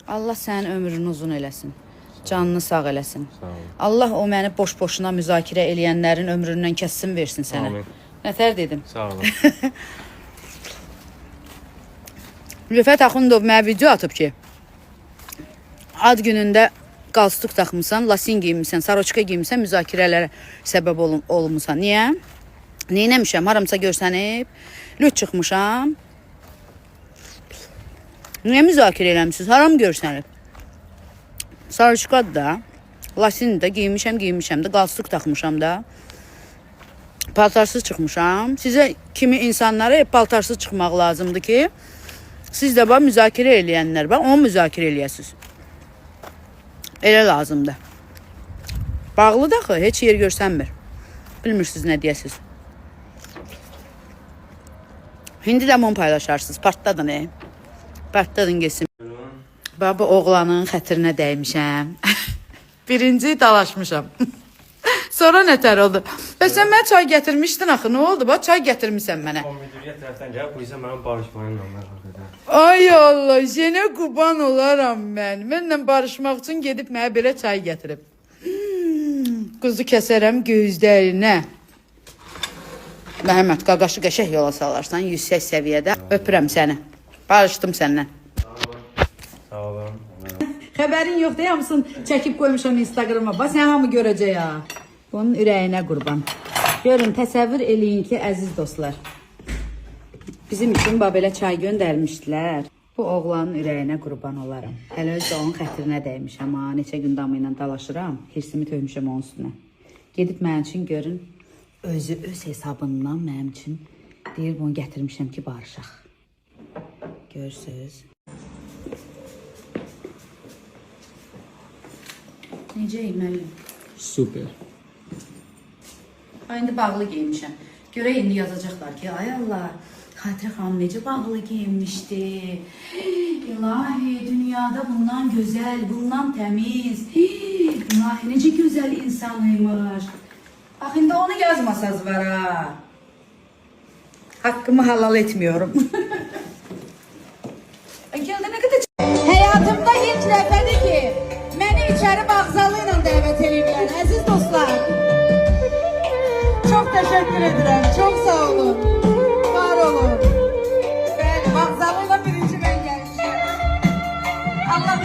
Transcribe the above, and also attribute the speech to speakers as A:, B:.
A: Allah sənin ömrünü uzun eləsin. Canını sağ eləsin.
B: Sağ olun.
A: Allah o məni boş-boşuna müzakirə eləyənlərin ömründən kəssin versin sənə.
B: Amin.
A: Nətər dedim?
B: Sağ olun.
A: Rüfət Axundov mənə video atıb ki, ad günündə qalstuk taxmısan, lasin giymişsən, saroçka giymişsən, müzakirələrə səbəb olmuşsan. Niyə? Neynəmişəm? Haramsa görsənib, lüt çıxmışam. Niyə müzakirə eləmişsiniz? Haram görsənib? Saroçkadır da, lasin də giymişəm də, qalstuk taxmışam da. Paltarsız çıxmışam. Sizə kimi insanlara paltarsız çıxmaq lazımdır ki, siz də müzakirə eləyənlər var, onu müzakirə eləyəsiniz. Elə lazımdır. Bağlı da axı, heç yer görsənmir. Bilmirsiniz nə deyəsiniz. Hindi ləmon paylaşarsınız, partladın, partladın geçsin. Baba oğlanın xətrinə dəymişəm. Birinci dalaşmışam. Sonra nətər oldu? Və sən mənə çay gətirmişdin axı, nə oldu? Bax, çay gətirmişsən mənə.
B: O müdüriyyə tərəfdən gəlib, bu isə mənim barışmayın onlarla.
A: Ay Allah, yenə qurban olaram mən. Mənlə barışmaq üçün gedib mənə belə çay gətirib. Quzu kəsərəm gözlərinə. Məhəmməd, qaqaşı qəşək yola salarsan, yüksək səviyyədə. Öpürəm səni. Barışdım səndən.
B: Sağ olun.
A: Xəbərin yoxdur, hamısını çəkib qoymuşam Instagrama. Bax, sən hamı görəcək ha. Bunun ürəyinə qurban. Görün, təsəvvür eləyin ki, əziz dostlar. Bizim üçün belə çay göndərmişdilər. Bu oğlanın ürəyinə qurban olaram. Hələ özü də onun xətrinə dəymişəm ha. Neçə gün damı ilə dalaşıram. Hirsimi töymüşəm onun üstünə. Gedib mənim üçün görün. Özü öz hesabından mənim üçün deyir, bunu gətirmişəm ki, barışaq. Görürsünüz. Necəyim müəllim?
B: Super.
A: İndi bağlı giymişəm. Görək indi yazacaqlar ki, ay Allah, Xatirə xanım necə bağlı giyinmişdi. İlahi, dünyada bundan gözəl, bundan təmiz. İlahi, necə gözəl insanıymış. Bax, indi onu yazmasaz var ha. Hakkımı halal etmiyorum. Geldi ne kadar... Hayatımda ilk dəfədir ki, məni içəri bağzalı ilə dəvət edirlər, əziz dostlar. Çok teşekkür ederim, çok sağ olun, var olun. Ben bağzalıyla birinci ben gelmişim. Allah